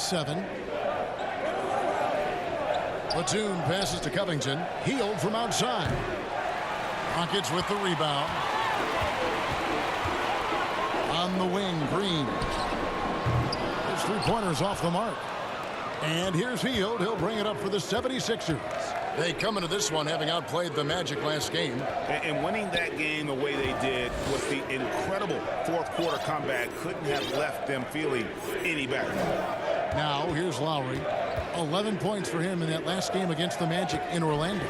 7. Platoon passes to Covington. Healed from outside. Rockets with the rebound. On the wing, Green. His three-pointers off the mark. And here's Hield. He'll bring it up for the 76ers. They come into this one having outplayed the Magic last game. And winning that game the way they did with the incredible fourth-quarter comeback couldn't have left them feeling any better. Now, here's Lowry. 11 points for him in that last game against the Magic in Orlando.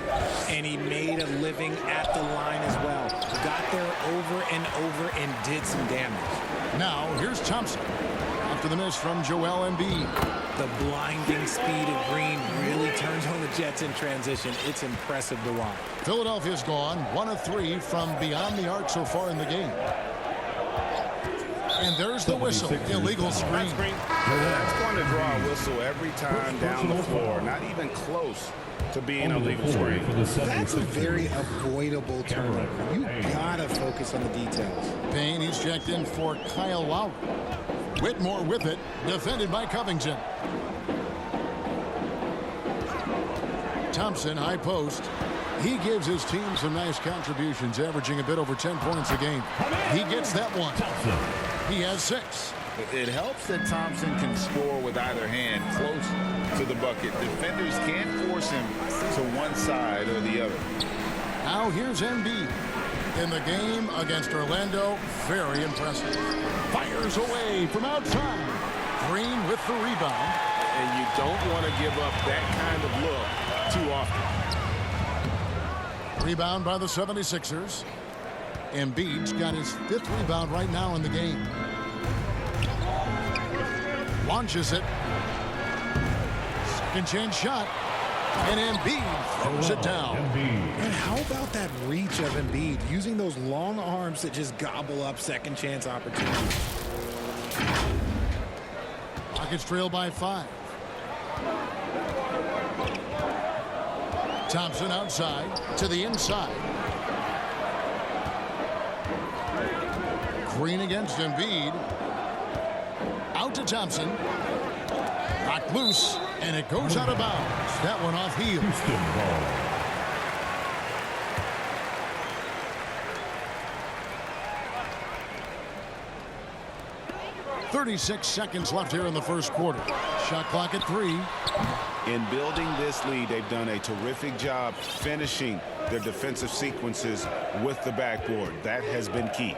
And he made a living at the line as well. Got there over and over and did some damage. Now, here's Thompson. After the miss from Joel Embiid. The blinding speed of Green really turns on the Jets in transition. It's impressive to watch. Philadelphia's gone 1 of 3 from beyond the arc so far in the game. And there's the whistle. Illegal screen. That's going to draw a whistle every time down the floor. Not even close to being a legal screen. That's a very avoidable turnover. You gotta focus on the details. Payne, he's checked in for Kyle Lowry. Whitmore with it, defended by Covington. Thompson, high post. He gives his team some nice contributions, averaging a bit over 10 points a game. He gets that one. He has 6. It helps that Thompson can score with either hand close to the bucket. Defenders can't force him to one side or the other. Now here's Embiid. In the game against Orlando, very impressive. Fires away from outside. Green with the rebound. And you don't want to give up that kind of look too often. Rebound by the 76ers. Embiid's got his 5th rebound right now in the game. Launches it. Second chance shot. And Embiid throws it down. And how about that reach of Embiid, using those long arms that just gobble up second chance opportunities. Rockets trail by 5. Thompson outside to the inside. Green against Embiid. Out to Thompson. Knocked loose, and it goes out of bounds. That one off Hield. 36 seconds left here in the first quarter. Shot clock at 3. In building this lead, they've done a terrific job finishing their defensive sequences with the backboard. That has been key.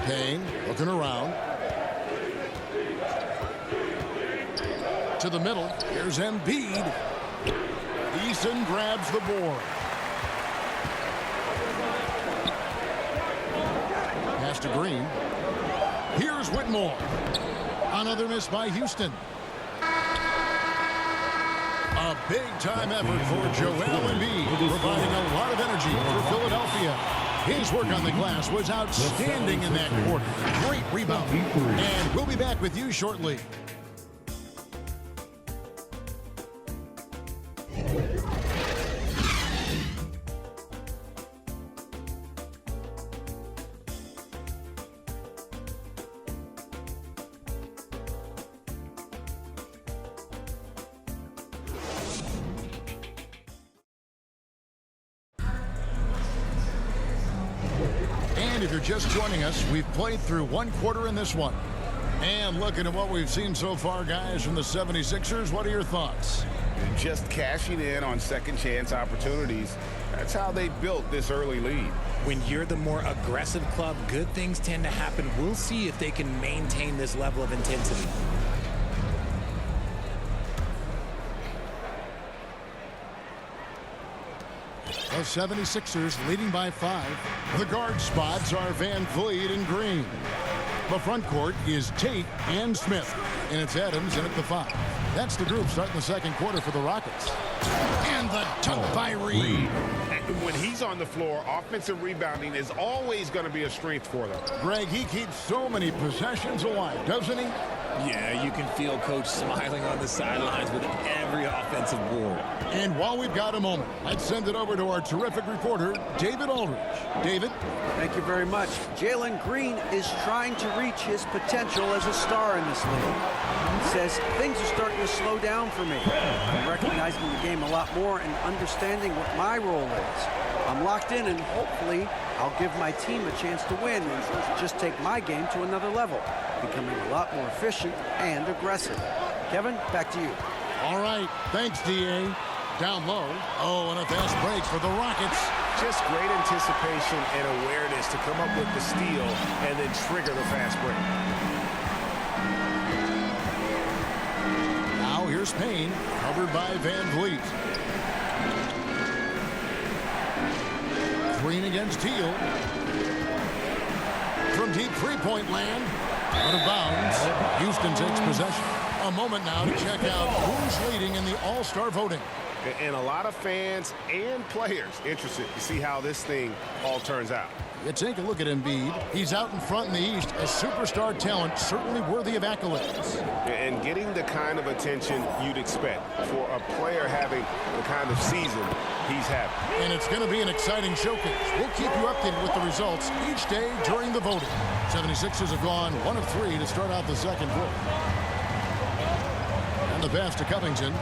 Payne looking around. To the middle. Here's Embiid. Easton grabs the board. Pass to Green. Here's Whitmore. Another miss by Houston. A big-time effort for Joel Embiid, providing a lot of energy for Philadelphia. His work on the glass was outstanding in that quarter. Great rebound. And we'll be back with you shortly. And if you're just joining us, we've played through 1 quarter in this one. And looking at what we've seen so far, guys, from the 76ers, what are your thoughts? Just cashing in on second chance opportunities. That's how they built this early lead. When you're the more aggressive club, good things tend to happen. We'll see if they can maintain this level of intensity. The 76ers leading by 5. The guard spots are Van Vliet and Green. The front court is Tate and Smith. And it's Adams in at the 5. That's the group starting the second quarter for the Rockets. And the dunk by Reed. When he's on the floor, offensive rebounding is always going to be a strength for them. Greg, he keeps so many possessions alive, doesn't he? Yeah, you can feel Coach smiling on the sidelines with every offensive board. And while we've got a moment, let's send it over to our terrific reporter, David Aldridge. David? Thank you very much. Jalen Green is trying to reach his potential as a star in this league. He says things are starting to slow down for me. I'm recognizing the game a lot more and understanding what my role is. I'm locked in, and hopefully I'll give my team a chance to win and just take my game to another level, becoming a lot more efficient and aggressive. Kevin, back to you. All right. Thanks, D.A. Down low. Oh, and a fast break for the Rockets. Just great anticipation and awareness to come up with the steal and then trigger the fast break. Now here's Payne, covered by Van Vliet. Green against Teal. From deep three-point land. Out of bounds. Houston takes possession. A moment now to check out who's leading in the All-Star voting. And a lot of fans and players interested to see how this thing all turns out. You take a look at Embiid. He's out in front in the East, a superstar talent, certainly worthy of accolades. And getting the kind of attention you'd expect for a player having the kind of season he's having. And it's going to be an exciting showcase. We'll keep you updated with the results each day during the voting. 76ers have gone 1 of 3 to start out the second quarter. And the pass to Covington.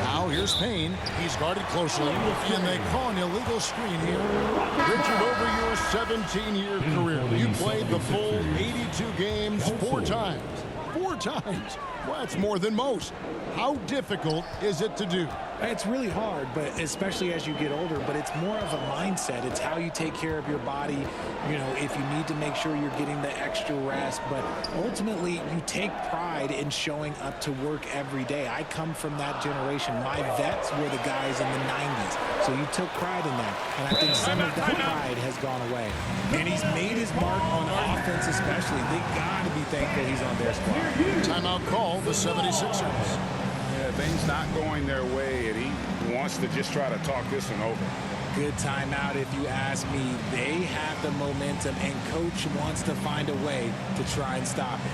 Now here's Payne. He's guarded closely, and they call an illegal screen here. Richard, over your 17-year career, you played the full 82 games 4 times. 4 times. Well, that's more than most. How difficult is it to do? It's really hard, but especially as you get older, but it's more of a mindset. It's how you take care of your body, you know, if you need to make sure you're getting the extra rest. But ultimately, you take pride in showing up to work every day. I come from that generation. My vets were the guys in the 90s, so you took pride in that. And I think some of that pride has gone away. And he's made his mark on offense especially. They got to be thankful he's on their squad. Timeout call, the 76ers. Things not going their way, and he wants to just try to talk this one over. Good timeout if you ask me. They have the momentum, and Coach wants to find a way to try and stop it.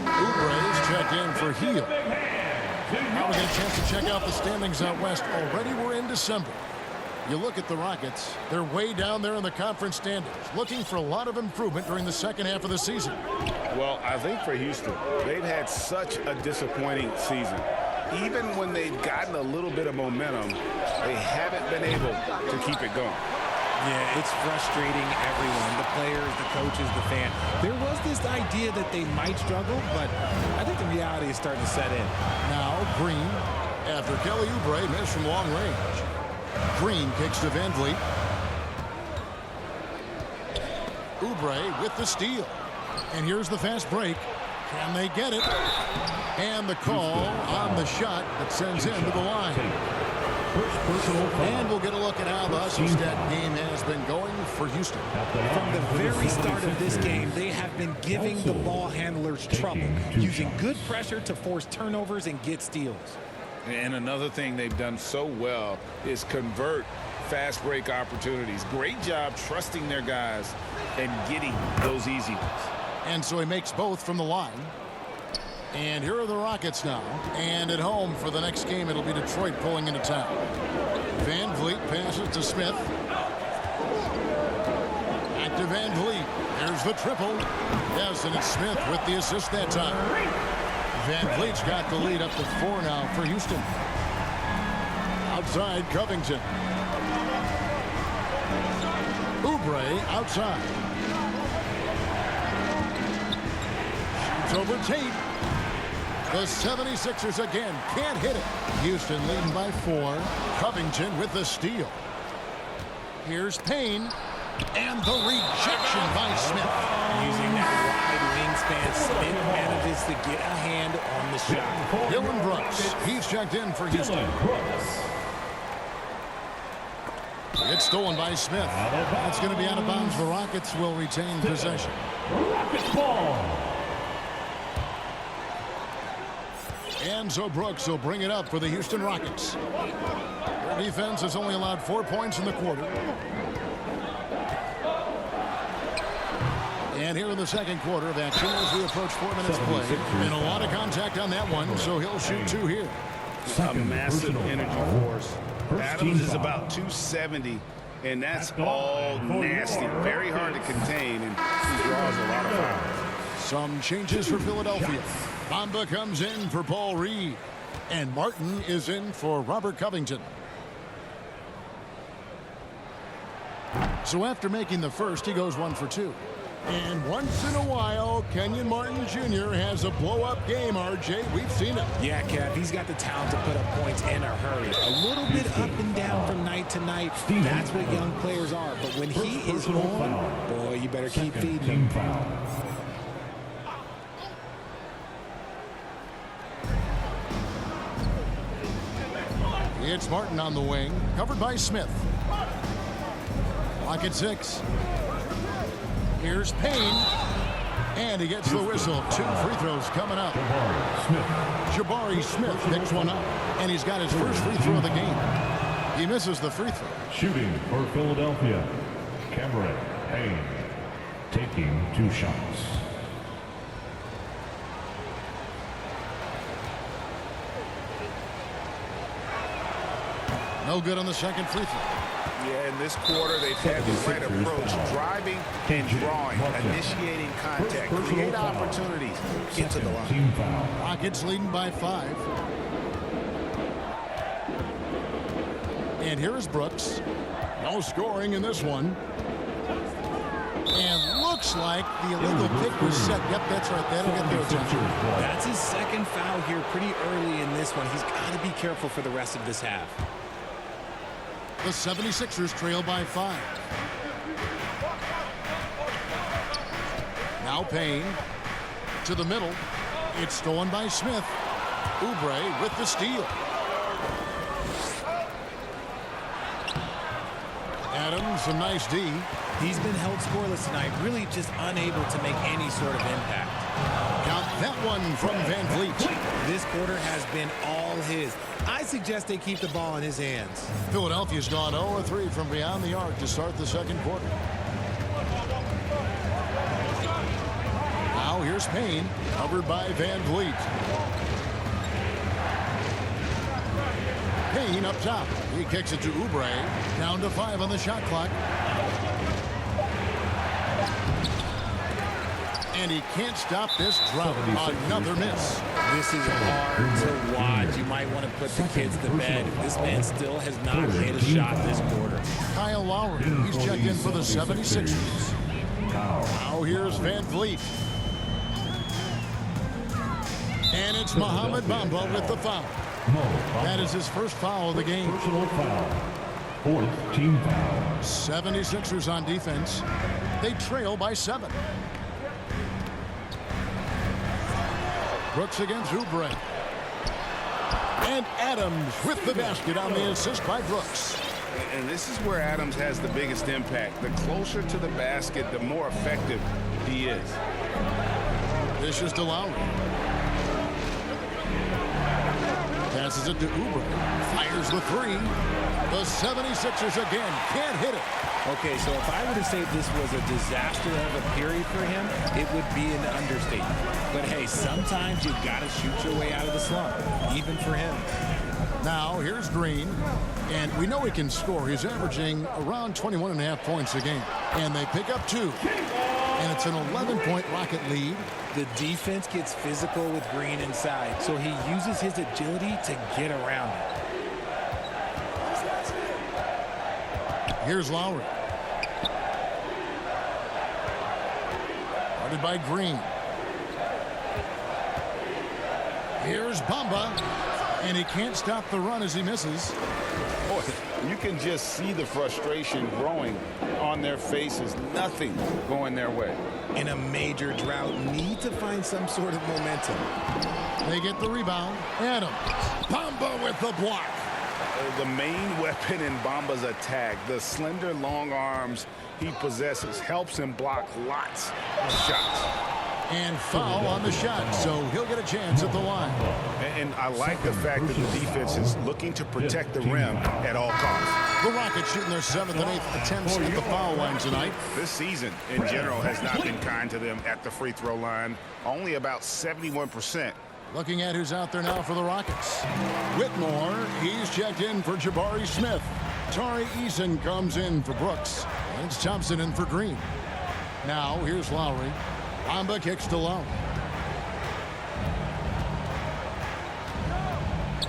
Oubre is checked in for Hield. Now we get a chance to check out the standings out west. Already we're in December. You look at the Rockets, they're way down there in the conference standings, looking for a lot of improvement during the second half of the season. Well, I think for Houston, they've had such a disappointing season. Even when they've gotten a little bit of momentum, they haven't been able to keep it going. Yeah, it's frustrating everyone, the players, the coaches, the fan. There was this idea that they might struggle, but I think the reality is starting to set in. Now Green, after Kelly Oubre missed from long range. Green kicks to Van Vliet. Oubre with the steal. And here's the fast break. Can they get it? And the call on the shot that sends him to the line. And we'll get a look at how the Hustle-Stat game has been going for Houston. From the very start of this game, they have been giving the ball handlers trouble, using good pressure to force turnovers and get steals. And another thing they've done so well is convert fast break opportunities. Great job trusting their guys and getting those easy ones. And so he makes both from the line. And here are the Rockets now. And at home for the next game, it'll be Detroit pulling into town. Van Vliet passes to Smith. Back to Van Vliet. There's the triple. Yes, and it's Smith with the assist that time. Van Vliet's got the lead up to 4 now for Houston. Outside, Covington. Oubre outside. Shoots over Tate. The 76ers again can't hit it. Houston leading by 4. Covington with the steal. Here's Payne. And the rejection by Smith. Using that wide wingspan, Smith manages to get a hand on the shot. Dillon Brooks. He's checked in for Houston. It's stolen by Smith. That's going to be out of bounds. The Rockets will retain possession. Rockets ball. Alonzo Brooks will bring it up for the Houston Rockets. Their defense has only allowed 4 points in the quarter. And here in the second quarter of action as we approach 4 minutes play. And a lot of contact on that one, so he'll shoot 2 here. A massive energy force. Adams is about 270, and that's all nasty. Very hard to contain, and he draws a lot of fouls. Some changes for Philadelphia. Bamba comes in for Paul Reed. And Martin is in for Robert Covington. So after making the first, he goes 1 for 2. And once in a while, Kenyon Martin Jr. has a blow-up game, RJ. We've seen it. Yeah, Kev, he's got the talent to put up points in a hurry. A little bit up and down from night to night. That's what young players are. But when he is on, boy, you better keep feeding him. It's Martin on the wing, covered by Smith. Clock at 6. Here's Payne, and he gets the whistle. 2 free throws coming up. Jabari Smith picks one up, and he's got his first free throw of the game. He misses the free throw. Shooting for Philadelphia, Cameron Payne, taking 2 shots. No good on the second free throw. Yeah, in this quarter, they've had the right approach, driving and drawing, initiating contact, create opportunities, get to the line. Team foul. Rockets leading by 5. And here is Brooks. No scoring in this one. And looks like the illegal kick was set. Yep, that's right. That'll get their attention. That's his second foul here pretty early in this one. He's got to be careful for the rest of this half. The 76ers trail by 5. Now Payne to the middle. It's stolen by Smith. Oubre with the steal. Adams, a nice D. He's been held scoreless tonight, really just unable to make any sort of impact. Count that one from Van Vliet. This quarter has been all his. I suggest they keep the ball in his hands. Philadelphia's gone 0-3 from beyond the arc to start the second quarter. Now here's Payne, covered by Van Vliet. Payne up top. He kicks it to Oubre. Down to 5 on the shot clock. And he can't stop this drought. Another miss. This is hard to watch. You might want to put the kids to bed. This man still has not hit a shot this quarter. Kyle Lowry. He's checked in for the 76ers. Now here's Van Vliet. And it's Mohamed Bamba with the foul. That is his first foul of the game. Personal foul. 4th team foul. 76ers on defense. They trail by 7. Brooks against Oubre. And Adams with the basket on the assist by Brooks. And this is where Adams has the biggest impact. The closer to the basket, the more effective he is. This is to Lowry. Passes it to Oubre. Fires the 3. The 76ers again can't hit it. Okay, so if I were to say this was a disaster of a period for him, it would be an understatement. But hey, sometimes you got to shoot your way out of the slump, even for him. Now here's Green, and we know he can score. He's averaging around 21.5 points a game, and they pick up 2. And it's an 11-point Rocket lead. The defense gets physical with Green inside, so he uses his agility to get around it. Here's Lowry. Guarded by Green. Here's Bamba. And he can't stop the run as he misses. Boy, you can just see the frustration growing on their faces. Nothing going their way. In a major drought, need to find some sort of momentum. They get the rebound. Adams. Bamba with the block. The main weapon in Bamba's attack, the slender long arms he possesses, helps him block lots of shots. And foul on the shot, so he'll get a chance at the line. And I like the fact that the defense is looking to protect the rim at all costs. The Rockets shooting their 7th and 8th attempts at the foul line tonight. This season, in general, has not been kind to them at the free throw line. Only about 71%. Looking at who's out there now for the Rockets. Whitmore, he's checked in for Jabari Smith. Tari Eason comes in for Brooks. And it's Thompson in for Green. Now, here's Lowry. Amba kicks to Lowe.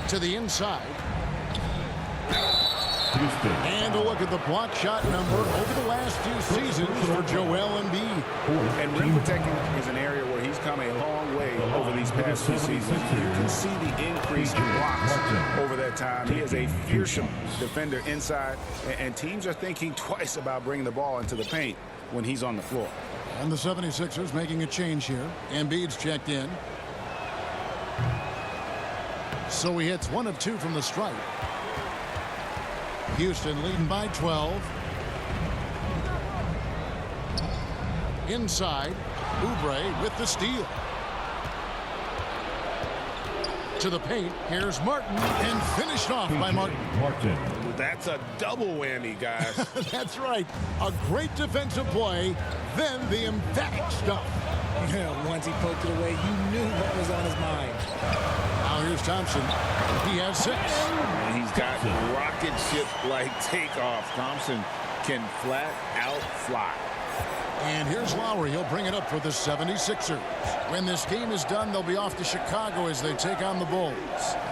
To the inside. Houston. And a look at the block shot number over the last few seasons for Joel Embiid. And rim protecting is an area where he's come a long way over these past few seasons. You can see the increase in blocks over that time. He is a fearsome defender inside, and teams are thinking twice about bringing the ball into the paint when he's on the floor. And the 76ers making a change here. Embiid's checked in. So he hits 1 of 2 from the stripe. Houston leading by 12. Inside, Oubre with the steal. To the paint, here's Martin, and finished off by Martin. That's a double whammy, guys. That's right. A great defensive play, then the emphatic stuff. Yeah, once he poked it away, you knew what was on his mind. Now here's Thompson. He has 6. And he's got rocket ship-like takeoff. Thompson can flat out fly. And here's Lowry. He'll bring it up for the 76ers. When this game is done, they'll be off to Chicago as they take on the Bulls.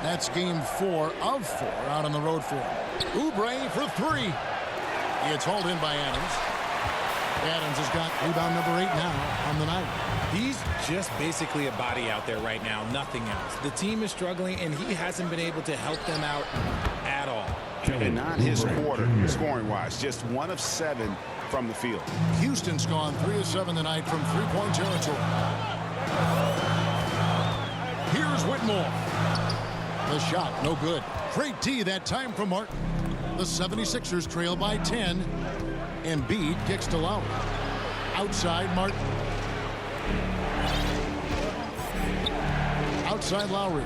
That's game 4 of 4 out on the road for him. Oubre for 3. It's hauled in by Adams. Adams has got rebound number 8 now on the night. He's just basically a body out there right now, nothing else. The team is struggling, and he hasn't been able to help them out at all. And not his quarter, scoring-wise. Just 1 of 7 from the field. Houston's gone 3 of 7 tonight from three-point territory. Here's Whitmore. The shot, no good. Great D that time from Martin. The 76ers trail by 10. Embiid kicks to Lowry. Outside Martin. Outside Lowry.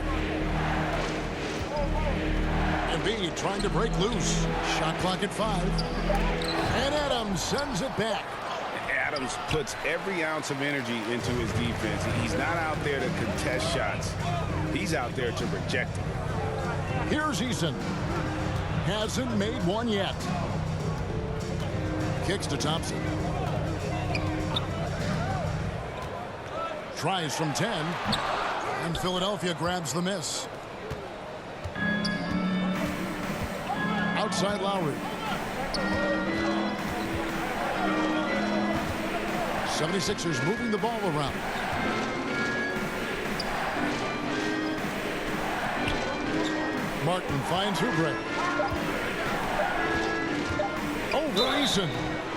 Embiid trying to break loose. Shot clock at 5. And Adams sends it back. Adams puts every ounce of energy into his defense. He's not out there to contest shots. He's out there to reject them. Here's Eason. Hasn't made one yet. Kicks to Thompson. Tries from 10. And Philadelphia grabs the miss. Outside Lowry. 76ers moving the ball around. Martin finds Oubre. Over Eason.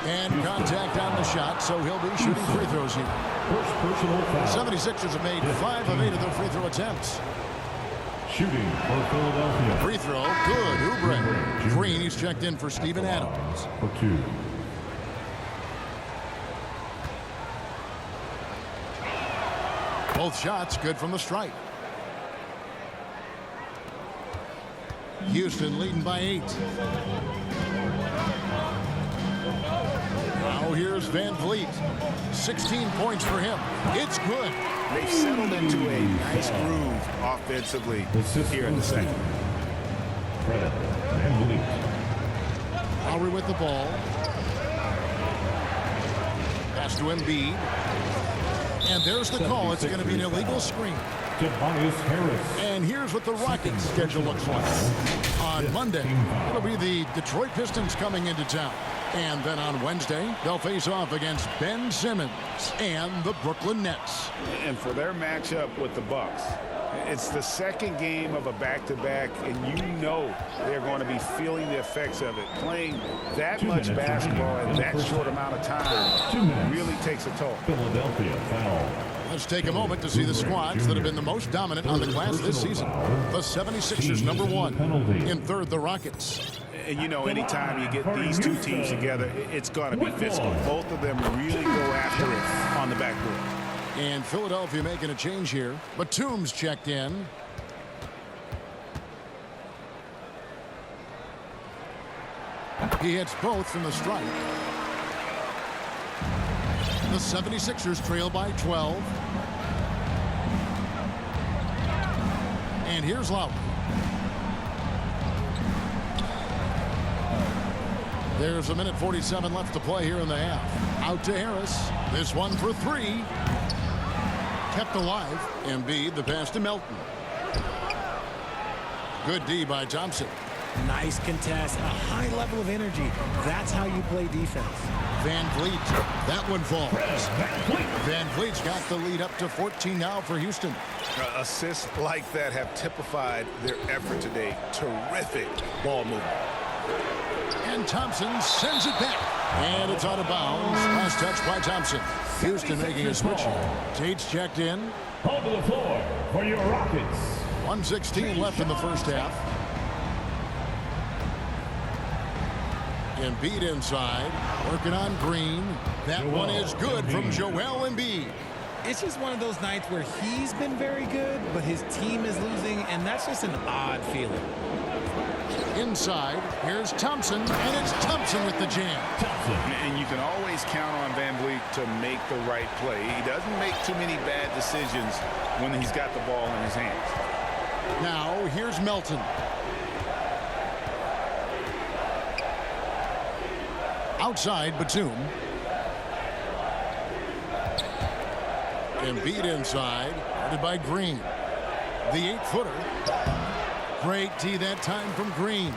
And contact on the shot, so he'll be shooting free throws here. First personal foul. 76ers have made 5 of 8 of their free throw attempts. Shooting for Philadelphia. Free throw, good. Oubre. Green, he's checked in for Steven Adams. For 2. Both shots good from the stripe. Houston leading by 8. Now here's Van Vliet. 16 points for him. It's good. They've settled into a nice groove offensively here in the second. Fred VanVleet. Lowry with the ball. Pass to Embiid. And there's the call. It's going to be an illegal screen. Tobias Harris. And here's what the Rockets' schedule looks like. On Monday, it'll be the Detroit Pistons coming into town. And then on Wednesday, they'll face off against Ben Simmons and the Brooklyn Nets. And for their matchup with the Bucks, it's the second game of a back-to-back, and you know they're going to be feeling the effects of it. Playing that much basketball in that short amount of time really takes a toll. Philadelphia foul. Let's take a moment to see the squads that have been the most dominant on the glass this season. The 76ers, number 1. In third, the Rockets. And you know, anytime you get these two teams together, it's going to be physical. Both of them really go after it on the backboard. And Philadelphia making a change here. Batum's checked in. He hits both from the strike. The 76ers trail by 12. And here's Lowry. There's 1:47 left to play here in the half. Out to Harris. This one for three. Kept alive. Embiid, the pass to Melton. Good D by Thompson. Nice contest, a high level of energy. That's how you play defense. Van Vliet. That one falls. Van Vliet's got the lead up to 14 now for Houston. Assists like that have typified their effort today. Terrific ball movement. And Thompson sends it back. And it's out of bounds. Last touch by Thompson. Houston making a switch here. Tate's checked in. Onto the floor for your Rockets. 1:16 left in the first half. Embiid inside, working on Green. That one is good from Joel Embiid. It's just one of those nights where he's been very good, but his team is losing, and that's just an odd feeling. Inside, here's Thompson, and it's Thompson with the jam. And you can always count on Van Vliet to make the right play. He doesn't make too many bad decisions when he's got the ball in his hands. Now, here's Melton. Outside, Batum. Embiid inside, guarded by Green. The 8-footer. Great D that time from Green.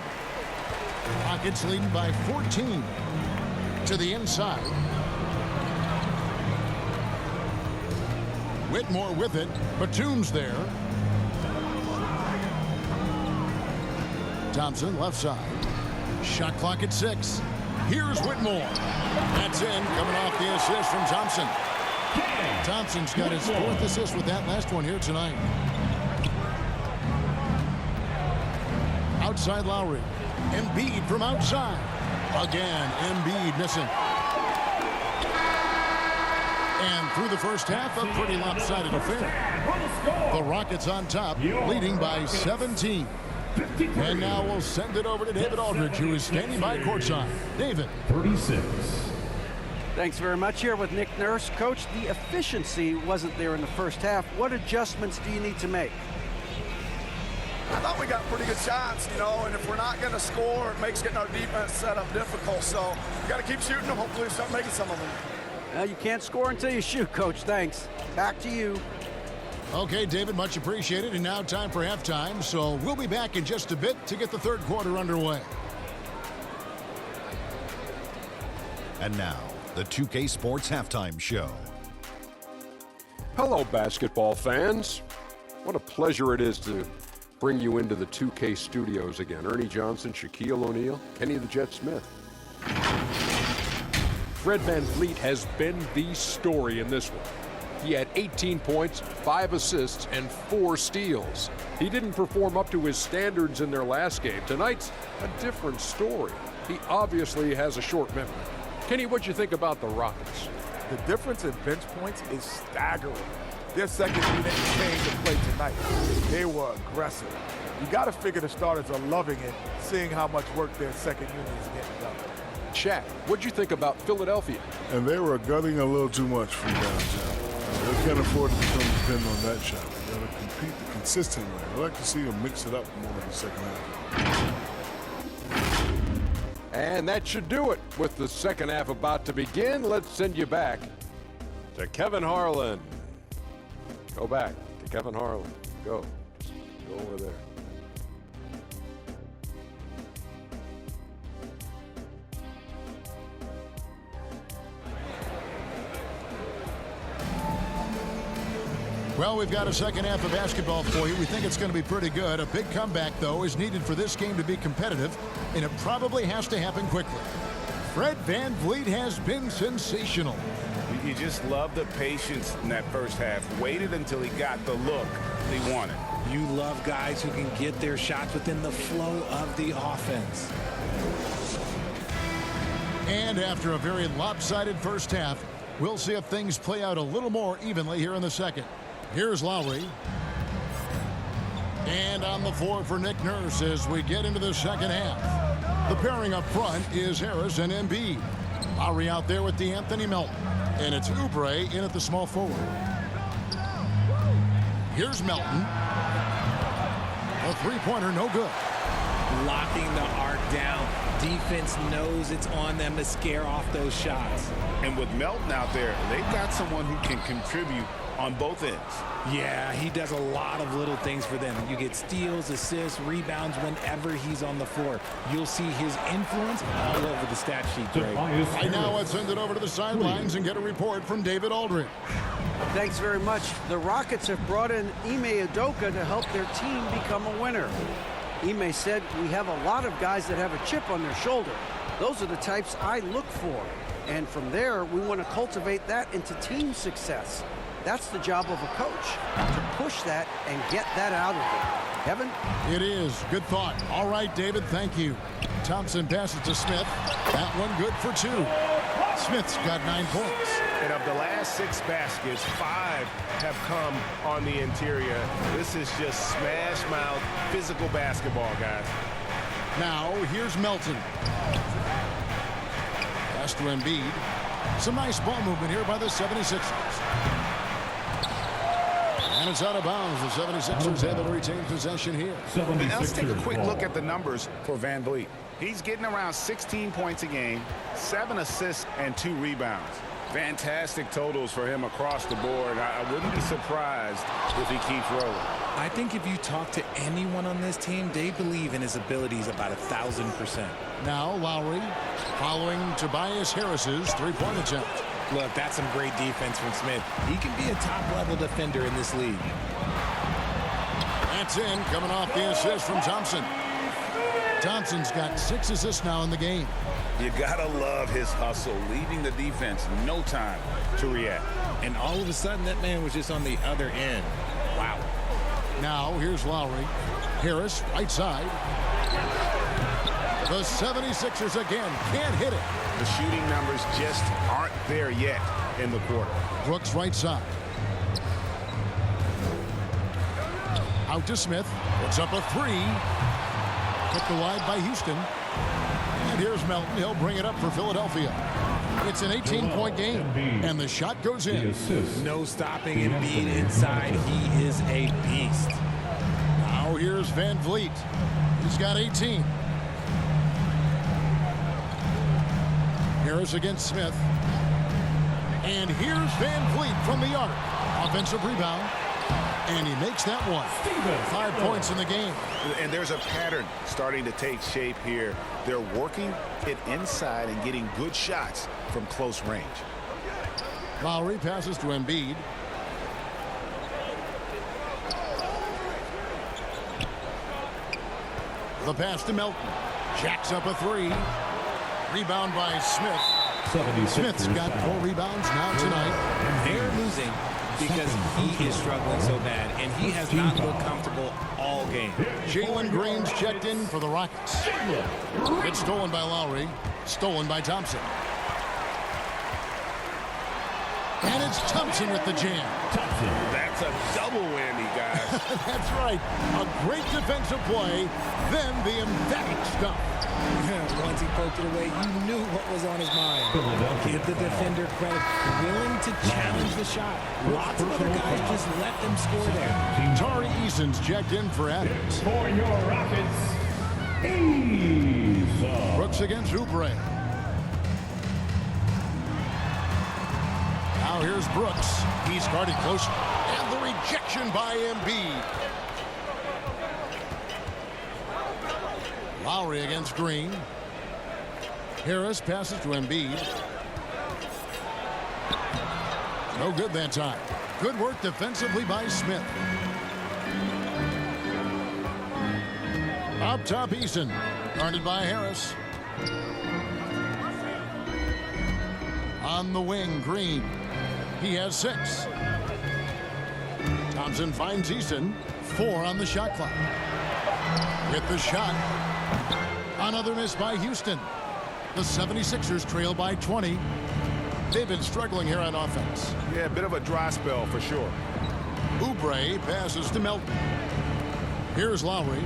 Rockets leading by 14. To the inside. Whitmore with it. Batum's there. Thompson left side. Shot clock at 6. Here's Whitmore. That's in, coming off the assist from Thompson. Thompson's got his 4th assist with that last one here tonight. Outside Lowry. Embiid from outside. Again, Embiid missing. And through the first half, a pretty lopsided affair. The Rockets on top, leading by 17. And now we'll send it over to David Aldridge, who is standing by courtside. David. 36. Thanks very much. Here with Nick Nurse. Coach, the efficiency wasn't there in the first half. What adjustments do you need to make? I thought we got pretty good shots, you know, and if we're not going to score, it makes getting our defense set up difficult. So we got to keep shooting them. Hopefully we start making some of them. Well, you can't score until you shoot, Coach. Thanks. Back to you. Okay, David, much appreciated. And now time for halftime. So we'll be back in just a bit to get the third quarter underway. And now, the 2K Sports Halftime Show. Hello, basketball fans. What a pleasure it is to bring you into the 2K studios again. Ernie Johnson, Shaquille O'Neal, Kenny the Jet Smith. Fred VanVleet has been the story in this one. He had 18 points, 5 assists, and 4 steals. He didn't perform up to his standards in their last game. Tonight's a different story. He obviously has a short memory. Kenny, what'd you think about the Rockets? The difference in bench points is staggering. Their second unit came to play tonight. They were aggressive. You got to figure the starters are loving it, seeing how much work their second unit is getting done. Shaq, what'd you think about Philadelphia? And they were gutting a little too much from downtown. They can't afford to become dependent on that shot. They got to compete the consistent way. I'd like to see them mix it up more in the second half. And that should do it. With the second half about to begin, let's send you back to Kevin Harlan. Go back to Kevin Harlan. Go. Just go over there. Well, we've got a second half of basketball for you. We think it's going to be pretty good. A big comeback, though, is needed for this game to be competitive, and it probably has to happen quickly. Fred VanVleet has been sensational. You just love the patience in that first half. Waited until he got the look he wanted. You love guys who can get their shots within the flow of the offense. And after a very lopsided first half, We'll see if things play out a little more evenly here in the second. Here's Lowry. And on the floor for Nick Nurse as we get into the second half. The pairing up front is Harris and Embiid. Lowry out there with DeAnthony Melton. And it's Oubre in at the small forward. Here's Melton. A three-pointer, no good. Locking the arc down. Defense knows it's on them to scare off those shots. And with Melton out there, they've got someone who can contribute on both ends. Yeah, he does a lot of little things for them. You get steals, assists, rebounds whenever he's on the floor. You'll see his influence all over the stat sheet, Greg. Right now, let's send it over to the sidelines and get a report from David Aldridge. Thanks very much. The Rockets have brought in Ime Udoka to help their team become a winner. Ime said, "We have a lot of guys that have a chip on their shoulder. Those are the types I look for. And from there, we want to cultivate that into team success. That's the job of a coach, to push that and get that out of them." Kevin? It is. Good thought. All right, David, thank you. Thompson passes to Smith. That one good for 2. Smith's got 9 points. And of the last 6 baskets, 5 have come on the interior. This is just smash mouth physical basketball, guys. Now, here's Melton. Pass to Embiid. Some nice ball movement here by the 76ers. And it's out of bounds. The 76ers able to retain possession here. Now let's take a quick look at the numbers for Van Vliet. He's getting around 16 points a game, 7 assists, and 2 rebounds. Fantastic totals for him across the board. I wouldn't be surprised if he keeps rolling. I think if you talk to anyone on this team, they believe in his abilities about 1,000%. Now Lowry following Tobias Harris's three-point attempt. Look, that's some great defense from Smith. He can be a top-level defender in this league. That's in, coming off the assist from Thompson. Thompson's got 6 assists now in the game. You gotta love his hustle, leaving the defense no time to react. And all of a sudden, that man was just on the other end. Wow. Now, here's Lowry. Harris, right side. The 76ers again can't hit it. The shooting numbers just aren't there yet in the quarter. Brooks, right side. Out to Smith. Puts up a 3. Hit the wide by Houston. And here's Melton. He'll bring it up for Philadelphia. It's an 18-point game, and the shot goes in. No stopping Embiid inside. He is a beast. Now here's Van Vliet. He's got 18. Harris against Smith. And here's Van Vliet from the arc. Offensive rebound. And he makes that one. 5 points in the game. And there's a pattern starting to take shape here. They're working it inside and getting good shots from close range. Lowry passes to Embiid. The pass to Melton. Jacks up a 3. Rebound by Smith. Smith's got 4 rebounds now tonight. They're losing because he is struggling so bad, and he has not looked comfortable all game. Jalen Green's checked in for the Rockets. It's stolen by Lowry. Stolen by Thompson. And it's Thompson with the jam. That's a double whammy, guys. That's right. A great defensive play, then the emphatic stuff. Once he poked it away, you knew what was on his mind. Give the defender credit. Willing to challenge the shot. Lots of other guys just let them score there. Tari Eason's checked in for Adams. For your Rockets, Eason. Brooks against Oubre. Now here's Brooks. He's guarded closer. And the rejection by Embiid. Lowry against Green. Harris passes to Embiid. No good that time. Good work defensively by Smith. Up top, Eason. Guarded by Harris. On the wing, Green. He has 6. Thompson finds Eason. 4 on the shot clock. With the shot. Another miss by Houston. The 76ers trail by 20. They've been struggling here on offense. Yeah, a bit of a dry spell for sure. Oubre passes to Melton. Here's Lowry.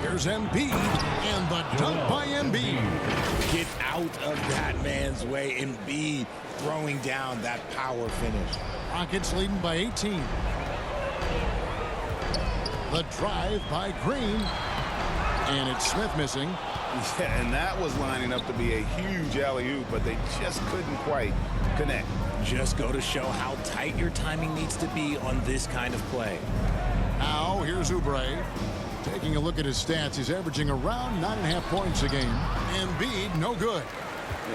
Here's Embiid, and the dunk by Embiid. Get out of that man's way. Embiid throwing down that power finish. Rockets leading by 18. The drive by Green, and it's Smith missing. Yeah, and that was lining up to be a huge alley-oop, but they just couldn't quite connect. Just go to show how tight your timing needs to be on this kind of play. Now, here's Oubre. Taking a look at his stats, he's averaging around 9.5 points a game. Embiid, no good.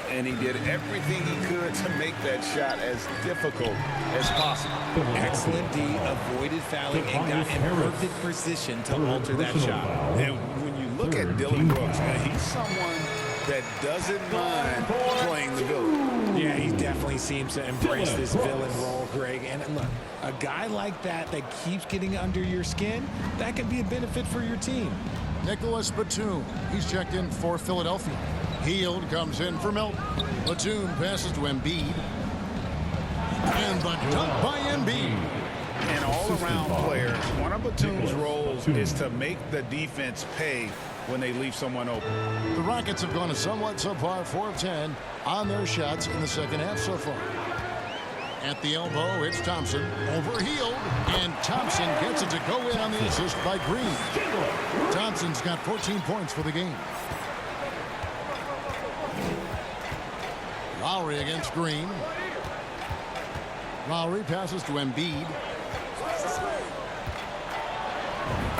And he did everything he could to make that shot as difficult as possible. Excellent D, avoided fouling, and got in perfect position to alter that shot. And when you look at Dillon Brooks, he's someone that doesn't mind playing the villain. Yeah, he definitely seems to embrace this villain role, Greg. And look, a guy like that keeps getting under your skin, that can be a benefit for your team. Nicholas Batum, he's checked in for Philadelphia. Hield comes in for Melton. Batum passes to Embiid. And the dunk by Embiid. An all-around player, one of Batum's roles is to make the defense pay when they leave someone open. The Rockets have gone a somewhat subpar 4 of 10 on their shots in the second half so far. At the elbow, it's Thompson over Hield, and Thompson gets it to go in on the assist by Green. Thompson's got 14 points for the game. Lowry against Green. Lowry passes to Embiid.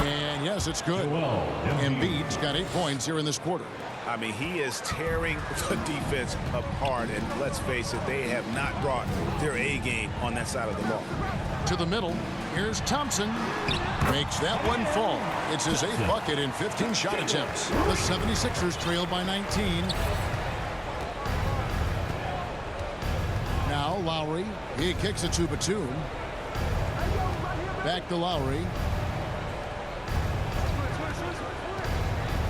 And yes, it's good. Embiid's got 8 points here in this quarter. I mean, he is tearing the defense apart, and let's face it, they have not brought their A game on that side of the ball. To the middle, here's Thompson. Makes that one fall. It's his 8th bucket in 15 shot attempts. The 76ers trail by 19. Now Lowry, he kicks it to Batum. Back to Lowry.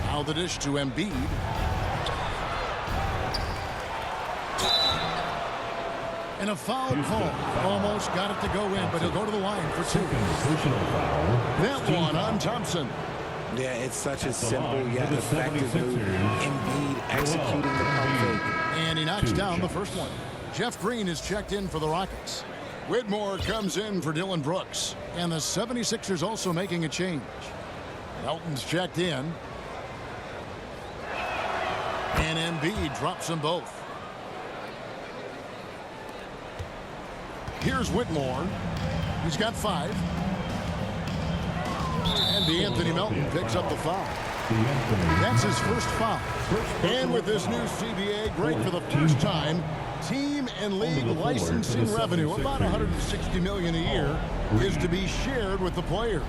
Now the dish to Embiid. And a foul call. Almost got it to go in, but he'll go to the line for 2. That one on Thompson. Yeah, it's such a simple yet effective move. Embiid executing the pump fake. And he knocks down the first one. Jeff Green is checked in for the Rockets. Whitmore comes in for Dillon Brooks. And the 76ers also making a change. Melton's checked in. And Embiid drops them both. Here's Whitmore. He's got 5. And DeAnthony Melton picks up the foul. That's his first foul. And with this new CBA, Greg, for the first time, team and league licensing revenue, about $160 million a year, is to be shared with the players.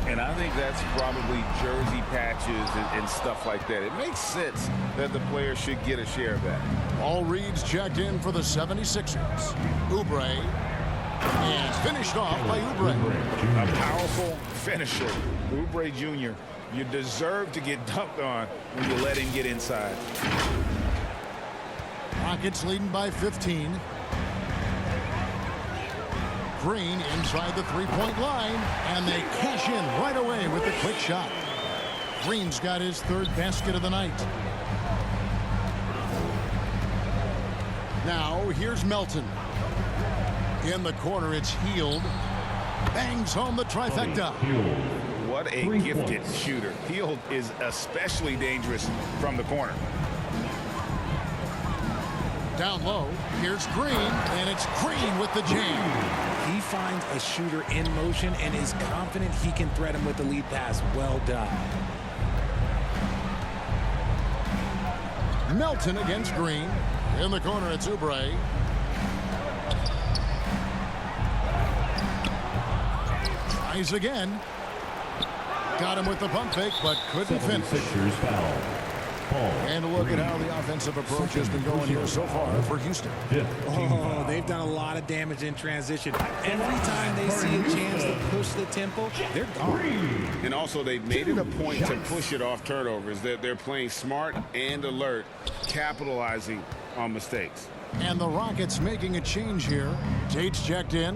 And I think that's probably jersey patches and stuff like that. It makes sense that the players should get a share of that. All Reed's checked in for the 76ers. Oubre. And finished off by Oubre. A powerful finisher. Oubre Jr., you deserve to get dunked on when you let him get inside. Rockets leading by 15. Green inside the three-point line, and they cash in right away with the quick shot. Green's got his 3rd basket of the night. Now here's Melton. In the corner, it's Hield. Bangs home the trifecta. What a gifted shooter. Hield is especially dangerous from the corner. Down low, here's Green, and it's Green with the jam. He finds a shooter in motion and is confident he can thread him with the lead pass. Well done. Melton against Green. In the corner, it's Oubre. Tries again. Got him with the pump fake, but couldn't finish. And a look at how the offensive approach has been going here so far for Houston. Oh, they've done a lot of damage in transition. Every time they see a chance to push the tempo, they're gone. And also, they've made it a point to push it off turnovers. They're playing smart and alert, capitalizing on mistakes. And the Rockets making a change here. Tate's checked in.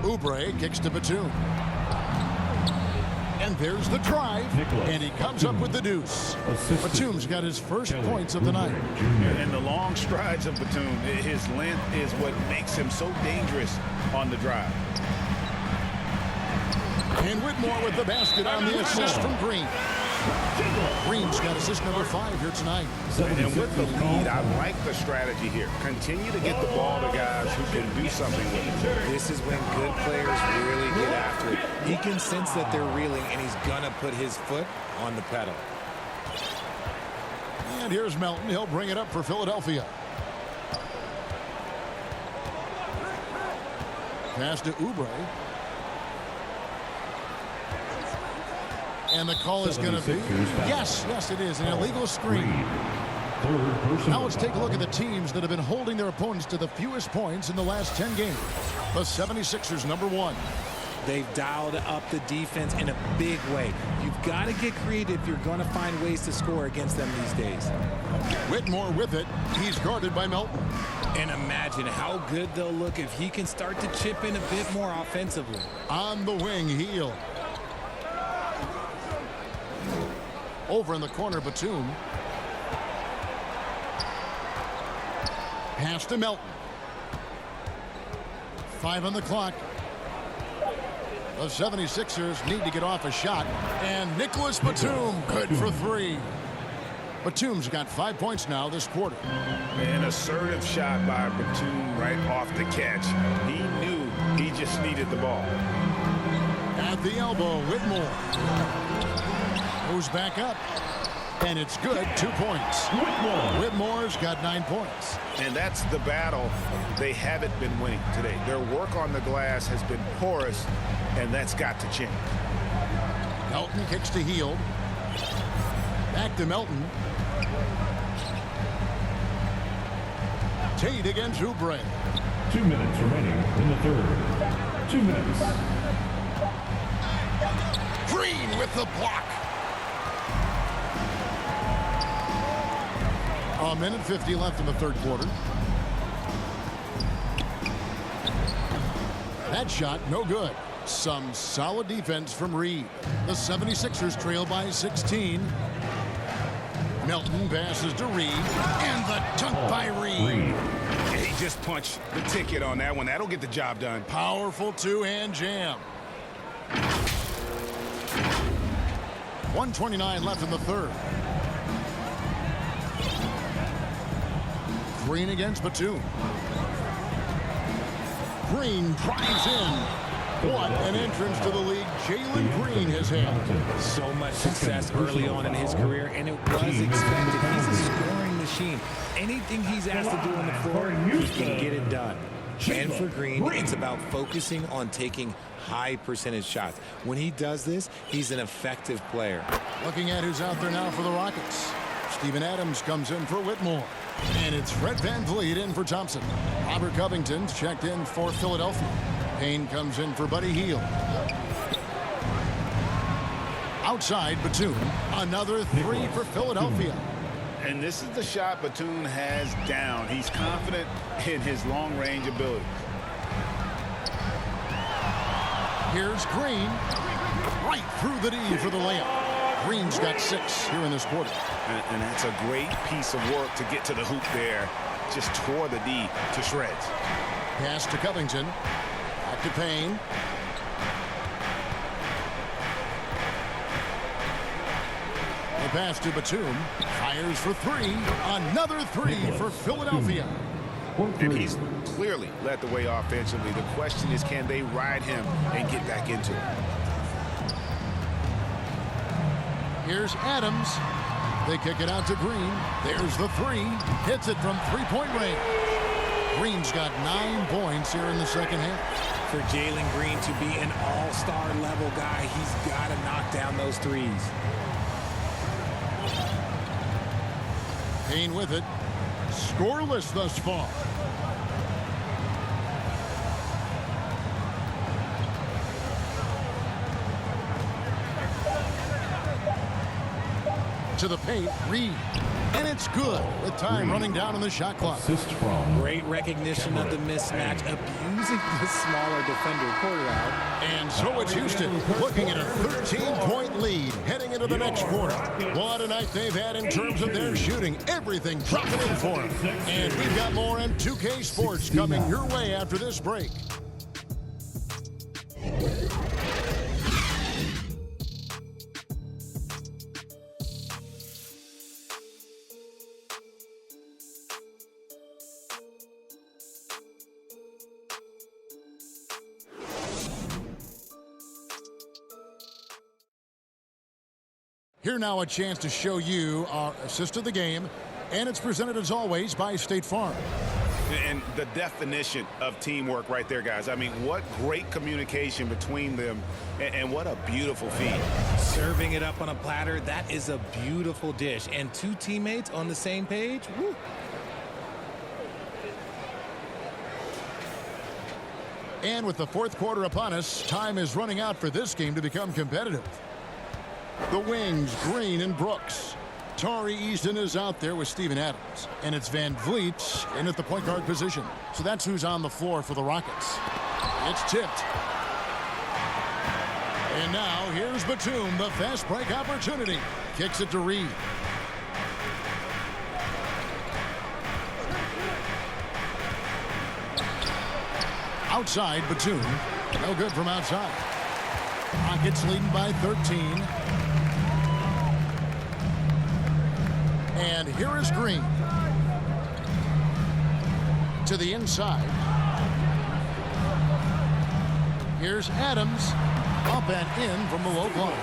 Oubre kicks to Batum. And there's the drive. And he comes up with the deuce. Batum's got his first points of the night. And the long strides of Batum, his length is what makes him so dangerous on the drive. And Whitmore with the basket on the assist from Green. Green's got assist number 5 here tonight. And with the lead, I like the strategy here. Continue to get the ball to guys who can do something with it. This is when good players really get after it. He can sense that they're reeling, and he's going to put his foot on the pedal. And here's Melton. He'll bring it up for Philadelphia. Pass to Oubre. And the call is going to be, yes, it is, an illegal screen. Now let's take a look at the teams that have been holding their opponents to the fewest points in the last 10 games. The 76ers, number 1. They've dialed up the defense in a big way. You've got to get creative if you're going to find ways to score against them these days. Whitmore with it. He's guarded by Melton. And imagine how good they'll look if he can start to chip in a bit more offensively. On the wing, Hield. Over in the corner, Batum. Pass to Melton. 5 on the clock. The 76ers need to get off a shot. And Nicholas Batum, good for 3. Batum's got 5 points now this quarter. An assertive shot by Batum right off the catch. He knew he just needed the ball. At the elbow, Whitmore. Goes back up. And it's good. 2 points. Whitmore's got 9 points. And that's the battle they haven't been winning today. Their work on the glass has been porous, and that's got to change. Melton kicks to Hield. Back to Melton. Tate against Oubre. 2 minutes remaining in the third. 2 minutes. Green with the block. A minute 50 left in the third quarter. That shot, no good. Some solid defense from Reed. The 76ers trail by 16. Melton passes to Reed. And the dunk by Reed. He just punched the ticket on that one. That'll get the job done. Powerful two-hand jam. 1:29 left in the third. Green against Batum. Green drives in. What an entrance to the league Jalen Green has had. So much success early on in his career, and it was expected. He's a scoring machine. Anything he's asked to do on the floor, he can get it done. And for Green, it's about focusing on taking high percentage shots. When he does this, he's an effective player. Looking at who's out there now for the Rockets. Steven Adams comes in for Whitmore. And it's Fred VanVleet in for Thompson. Robert Covington's checked in for Philadelphia. Payne comes in for Buddy Hield. Outside, Batum. Another 3 for Philadelphia. And this is the shot Batum has down. He's confident in his long-range ability. Here's Green. Right through the D for the layup. Green's got 6 here in this quarter. And that's a great piece of work to get to the hoop there. Just tore the D to shreds. Pass to Covington. Back to Payne. The pass to Batum. Fires for 3. Another 3 for Philadelphia. And he's clearly led the way offensively. The question is, can they ride him and get back into it? Here's Adams. They kick it out to Green. There's the 3. Hits it from 3-point range. Green's got 9 points here in the second half. For Jalen Green to be an all-star level guy, he's got to knock down those threes. Payne with it. Scoreless thus far. To the paint, Reed. And it's good with time running down on the shot clock. Great recognition of the mismatch, abusing the smaller defender quarter out. And so it's Houston looking at a 13-point lead heading into the next quarter. What a night they've had in terms of their shooting. Everything dropping in for them. And we've got more on 2K Sports coming your way after this break. Here now a chance to show you our assist of the game, and it's presented as always by State Farm. And the definition of teamwork right there, guys. I mean, what great communication between them, and what a beautiful feed. Serving it up on a platter, that is a beautiful dish. And two teammates on the same page, woo. And with the fourth quarter upon us, time is running out for this game to become competitive. The wings, Green and Brooks. Tari Easton is out there with Steven Adams. And it's Van Vliet in at the point guard position. So that's who's on the floor for the Rockets. It's tipped. And now here's Batum, the fast break opportunity. Kicks it to Reed. Outside, Batum. No good from outside. Rockets leading by 13. And here is Green. To the inside. Here's Adams. Up and in from the low block.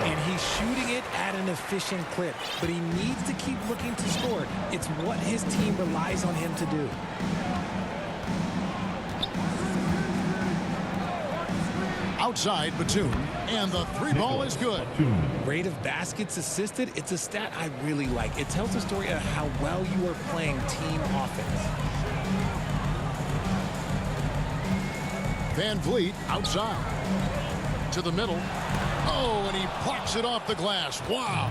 And he's shooting it at an efficient clip. But he needs to keep looking to score. It's what his team relies on him to do. Outside, Batum, and the three ball is good. Rate of baskets assisted, it's a stat I really like. It tells the story of how well you are playing team offense. Van Vliet outside. To the middle. Oh, and he plucks it off the glass. Wow.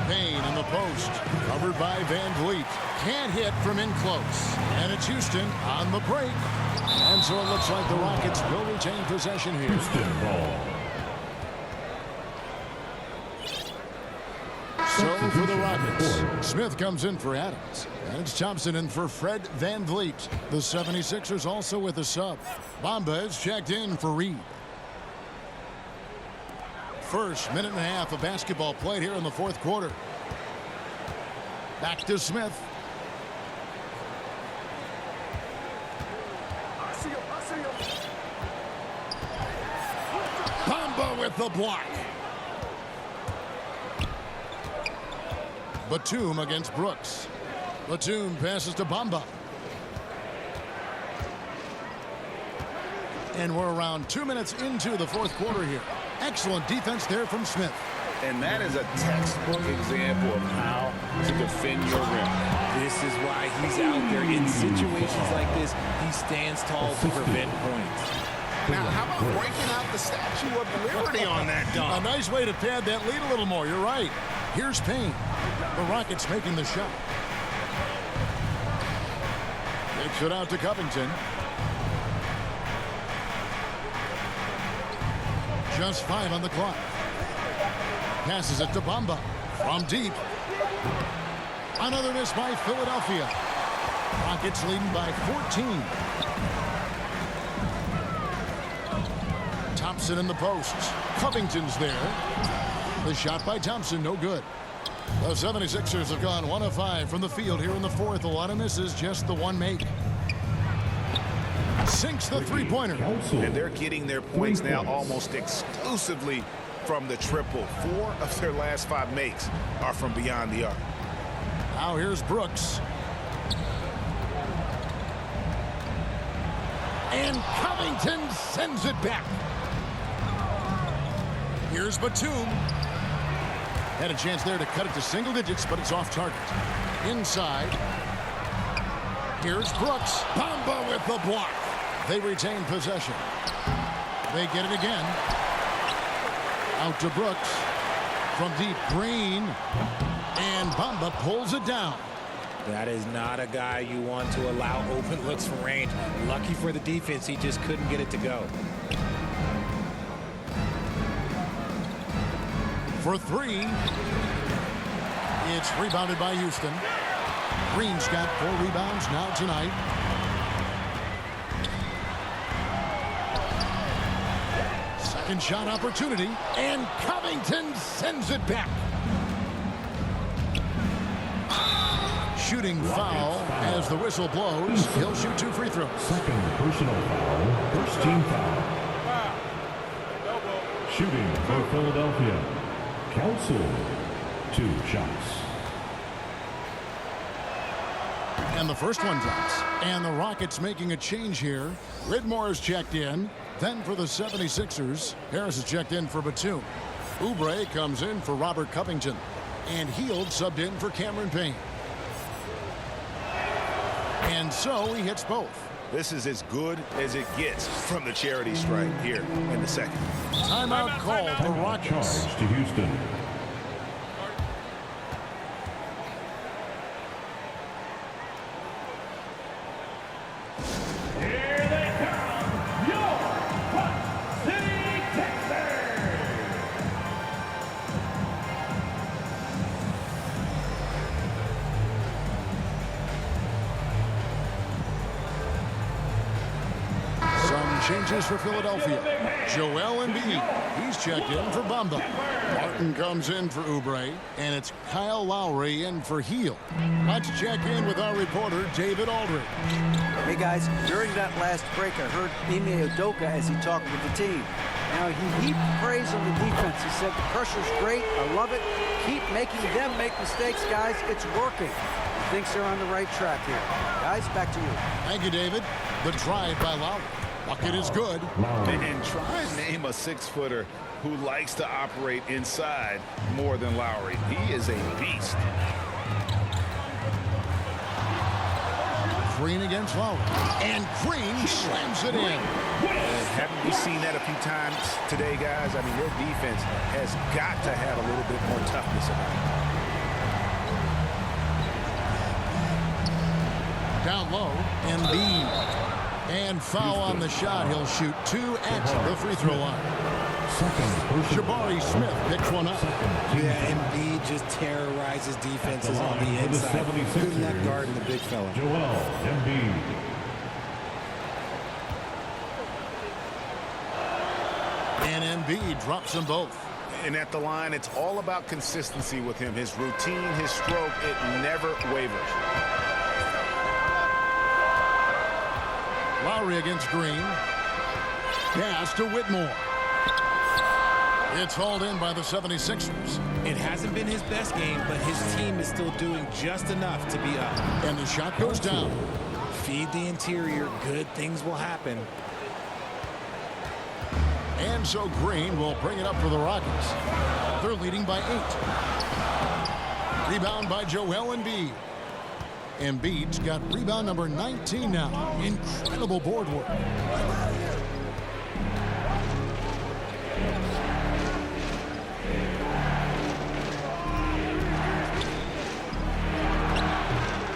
Payne in the post. Covered by Van Vliet. Can't hit from in close. And it's Houston on the break. And so it looks like the Rockets will retain possession here. Houston ball. So for the Rockets, Smith comes in for Adams. And it's Thompson in for Fred Van Vliet. The 76ers also with a sub. Bamba is checked in for Reed. First minute and a half of basketball played here in the fourth quarter. Back to Smith. Bamba with the block. Batum against Brooks. Batum passes to Bamba. And we're around 2 minutes into the fourth quarter here. Excellent defense there from Smith. And that is a textbook example of how to defend your rim. This is why he's out there in situations like this. He stands tall to prevent points. Now, how about breaking out the Statue of Liberty on that dunk? A nice way to pad that lead a little more. You're right. Here's Payne. The Rockets making the shot. Takes it out to Covington. Just 5 on the clock. Passes it to Bamba from deep. Another miss by Philadelphia. Rockets leading by 14. Thompson in the post. Covington's there. The shot by Thompson, no good. The 76ers have gone 1 of 5 from the field here in the fourth. A lot of misses, just the one make. Sinks the three-pointer. And they're getting their points now almost exclusively from the triple. 4 of their last 5 makes are from beyond the arc. Now here's Brooks. And Covington sends it back. Here's Batum. Had a chance there to cut it to single digits, but it's off target. Inside. Here's Brooks. Bamba with the block. They retain possession. They get it again. Out to Brooks. From deep, Green. And Bamba pulls it down. That is not a guy you want to allow open looks from range. Lucky for the defense, he just couldn't get it to go. For three. It's rebounded by Houston. Green's got 4 rebounds now tonight. Second shot opportunity, and Covington sends it back. Shooting foul as the whistle blows. He'll shoot 2 free throws. Second personal foul. First team foul. Shooting for Philadelphia. Council. 2 shots. And the first one drops. And the Rockets making a change here. Ridmore is checked in. Then for the 76ers, Harris is checked in for Batum. Oubre comes in for Robert Covington. And Hield subbed in for Cameron Payne. And so he hits both. This is as good as it gets from the charity stripe here in the second. Timeout called the Rockets. Charge to Houston. Changes for Philadelphia. Joel Embiid. He's checked in for Bamba. Martin comes in for Oubre. And it's Kyle Lowry in for Hield. Let's check in with our reporter, David Aldridge. Hey, guys. During that last break, I heard Ime Udoka as he talked with the team. Now, he heaped praise on the defense. He said, the pressure's great. I love it. Keep making them make mistakes, guys. It's working. He thinks they're on the right track here. Guys, back to you. Thank you, David. The drive by Lowry. Bucket is good. And try and name a 6-footer who likes to operate inside more than Lowry. He is a beast. Green against Lowry. And Green slams it in. Haven't we seen that a few times today, guys? I mean, their defense has got to have a little bit more toughness about it. Down low. Embiid. And foul on the shot. He'll shoot 2 at the free throw line. Jabari Smith picks one up. Yeah, Embiid just terrorizes defenses on the inside. Good luck guarding the big fella. Joel Embiid. And Embiid drops them both. And at the line, it's all about consistency with him. His routine, his stroke, it never wavers. Lowry against Green. Pass to Whitmore. It's hauled in by the 76ers. It hasn't been his best game, but his team is still doing just enough to be up. And the shot goes down. Feed the interior. Good things will happen. And so Green will bring it up for the Rockets. They're leading by 8. Rebound by Joel Embiid. Embiid's got rebound number 19 now. Incredible board work.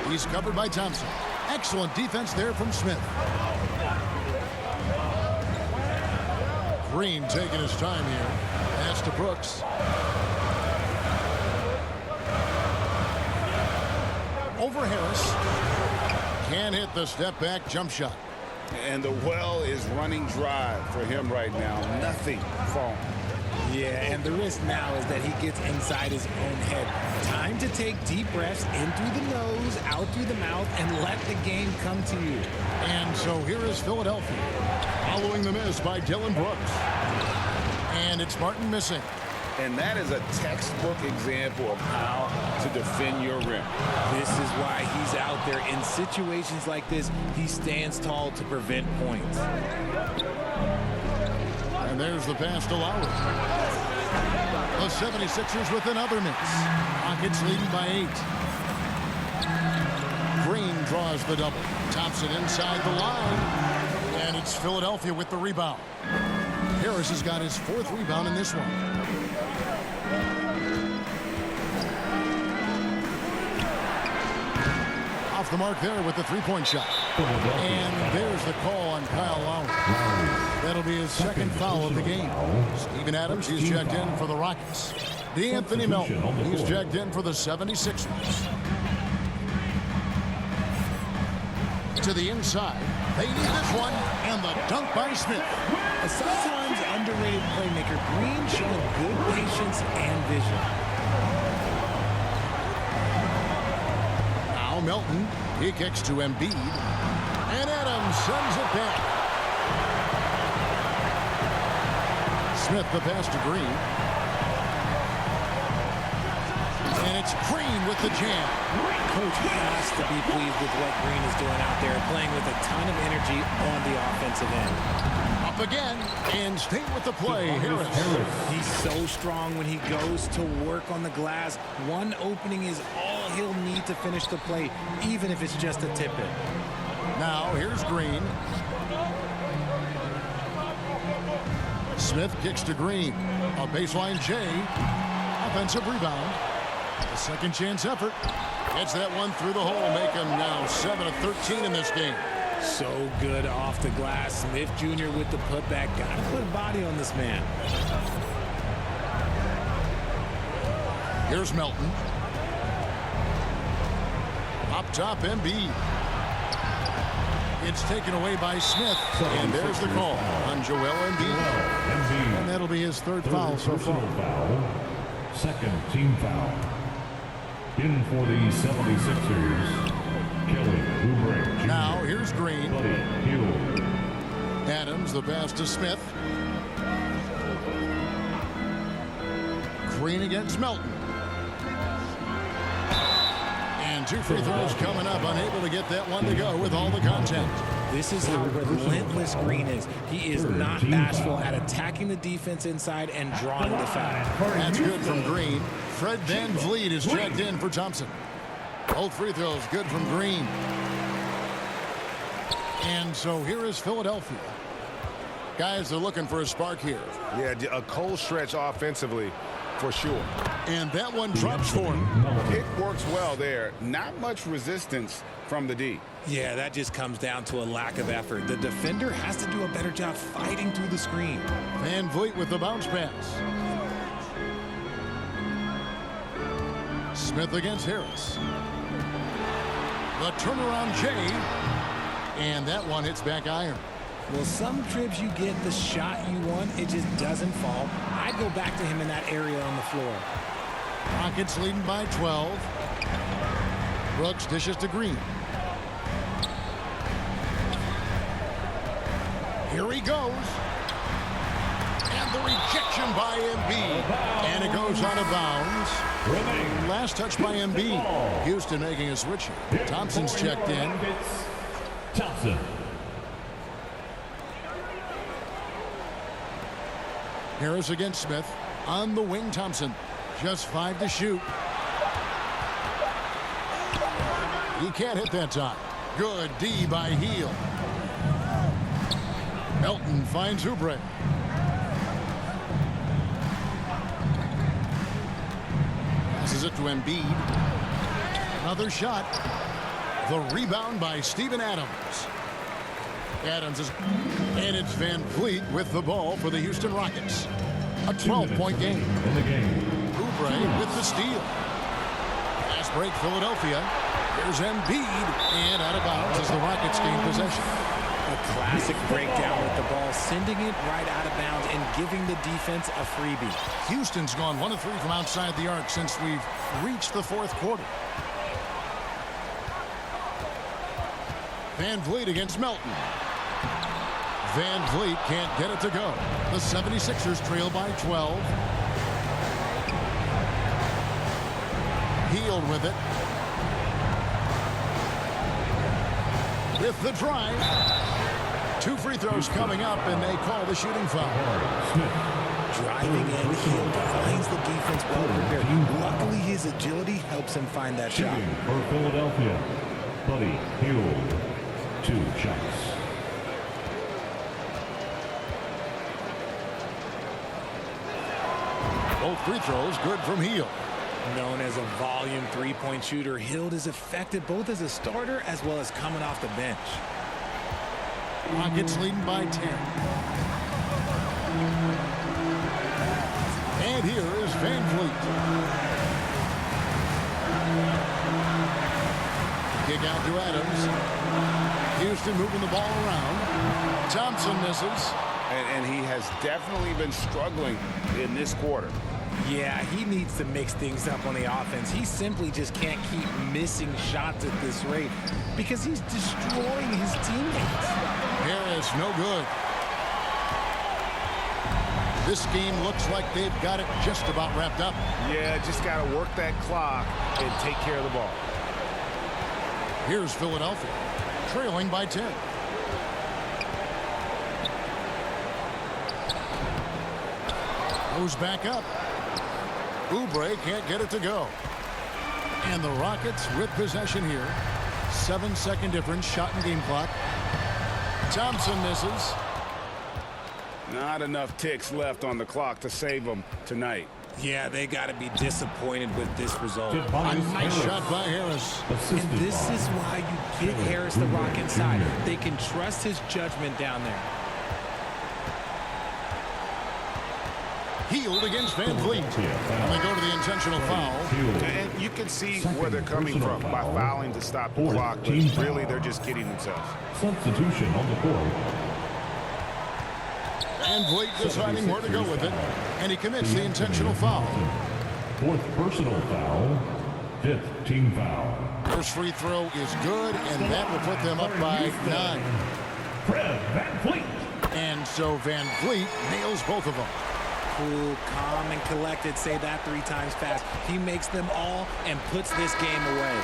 He's covered by Thompson. Excellent defense there from Smith. Green taking his time here. Pass to Brooks. Over Harris. Can't hit the step back jump shot. And the well is running dry for him right now. Nothing falling. Yeah, and the risk now is that he gets inside his own head. Time to take deep breaths in through the nose, out through the mouth, and let the game come to you. And so here is Philadelphia, following the miss by Dylan Brooks. And it's Martin missing. And that is a textbook example of how to defend your rim. This is why he's out there. In situations like this, he stands tall to prevent points. And there's the pass to Lowry. The 76ers with another miss. Rockets leading by 8. Green draws the double. Thompson inside the line. And it's Philadelphia with the rebound. Harris has got his 4th rebound in this one. Off the mark there with the three-point shot. And there's the call on Kyle Lowry. That'll be his 2nd foul of the game. Steven Adams, he's checked in for the Rockets. DeAnthony Melton, he's checked in for the 76ers. To the inside. They need this one. And the dunk by Smith. A sometimes underrated playmaker, Green showing good patience and vision. Now Melton, he kicks to Embiid. And Adams sends it back. Smith the pass to Green. And it's Green with the jam. Coach has to be pleased with what Green is doing out there, playing with a ton of energy on the offensive end. Up again, and stay with the play, Harris. He's so strong when he goes to work on the glass. One opening is all he'll need to finish the play, even if it's just a tip-in. Now, here's Green. Smith kicks to Green. A baseline J. Offensive rebound. A second chance effort. Gets that one through the hole, make him now 7 of 13 in this game. So good off the glass. Smith Jr. with the putback. Got to put a body on this man. Here's Melton. Up top, Embiid. It's taken away by Smith. And there's the call on Joel Embiid. And that'll be his 3rd foul so far. 2nd team foul. In for the 76ers, Kelly Oubre Jr. Now, here's Green. Hill. Adams, the pass to Smith. Green against Melton. And 2 free throws coming up. Unable to get that one to go with all the contact. This is how relentless Green is. He is not bashful at attacking the defense inside and drawing the foul. That's good from Green. Fred VanVleet is checked in for Thompson. Both free throws good from Green. And so here is Philadelphia. Guys, they're looking for a spark here. Yeah, a cold stretch offensively for sure. And that one drops for him. It works well there. Not much resistance from the D. Yeah, that just comes down to a lack of effort. The defender has to do a better job fighting through the screen. VanVleet with the bounce pass. Smith against Harris. The turnaround J. And that one hits back iron. Well, some trips you get the shot you want, it just doesn't fall. I'd go back to him in that area on the floor. Rockets leading by 12. Brooks dishes to Green. Here he goes. And the rejection by Embiid. And it goes out of bounds. Last touch by Embiid. Houston making a switch. Thompson's checked in. Thompson. Harris against Smith. On the wing, Thompson. Just 5 to shoot. He can't hit that time. Good D by Heel. Melton finds Oubre. Passes it to Embiid. Another shot. The rebound by Steven Adams. Adams is, and it's VanVleet with the ball for the Houston Rockets. A 12-point game. Oubre with the steal. Fast break, Philadelphia. Here's Embiid, and out of bounds as the Rockets gain possession. A classic breakdown with the ball, sending it right out of bounds and giving the defense a freebie. Houston's gone 1 of 3 from outside the arc since we've reached the 4th quarter. VanVleet against Melton. VanVleet can't get it to go. The 76ers trail by 12. Hield with it. With the drive. 2 free throws coming up, and they call the shooting foul. driving in, he finds the defense well prepared. Luckily, his agility helps him find that shot. Shooting for Philadelphia, Buddy Hield. 2 shots. Both free throws good from Hield. Known as a volume three-point shooter, Hield is effective both as a starter as well as coming off the bench. Rockets leading by 10. And here is Van Vliet. Kick out to Adams. Houston moving the ball around. Thompson misses. And he has definitely been struggling in this quarter. Yeah, he needs to mix things up on the offense. He simply just can't keep missing shots at this rate because he's destroying his teammates. Harris, no good. This game looks like they've got it just about wrapped up. Yeah, just got to work that clock and take care of the ball. Here's Philadelphia, trailing by 10. Goes back up. Oubre can't get it to go. And the Rockets with possession here. 7-second difference, shot and game clock. Thompson misses. Not enough ticks left on the clock to save them tonight. Yeah, they got to be disappointed with this result. A nice shot by Harris. And this is why you get Harris the rock inside. They can trust his judgment down there. Hield against Van Vliet. And they go to the intentional foul. And you can see where they're coming from by fouling to stop the clock, but really they're just kidding themselves. Substitution on the court. Van Vliet deciding where to go with it. And he commits the intentional foul. 4th personal foul. 5th team foul. First free throw is good, and that will put them up by 9. Fred Van Vliet. And so Van Vliet nails both of them. Cool, calm, and collected. Say that 3 times fast. He makes them all and puts this game away.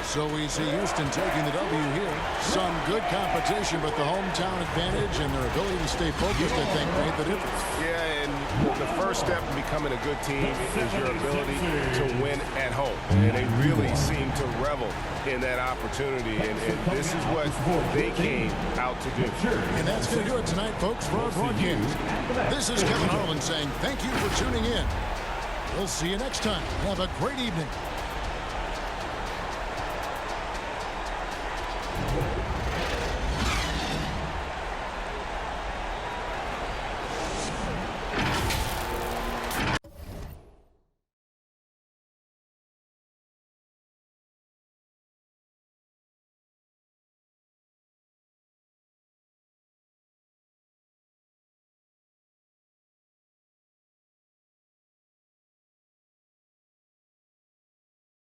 So we see Houston taking the W here. Some good competition, but the hometown advantage and their ability to stay focused, I think, made the difference. Yeah, and the first step in becoming a good team is your ability to win at home. And they really seem to revel in that opportunity, and this is what they came out to do. And that's going to do it tonight, folks, for our broadcast. This is Kevin Harlan saying thank you for tuning in. We'll see you next time. Have a great evening.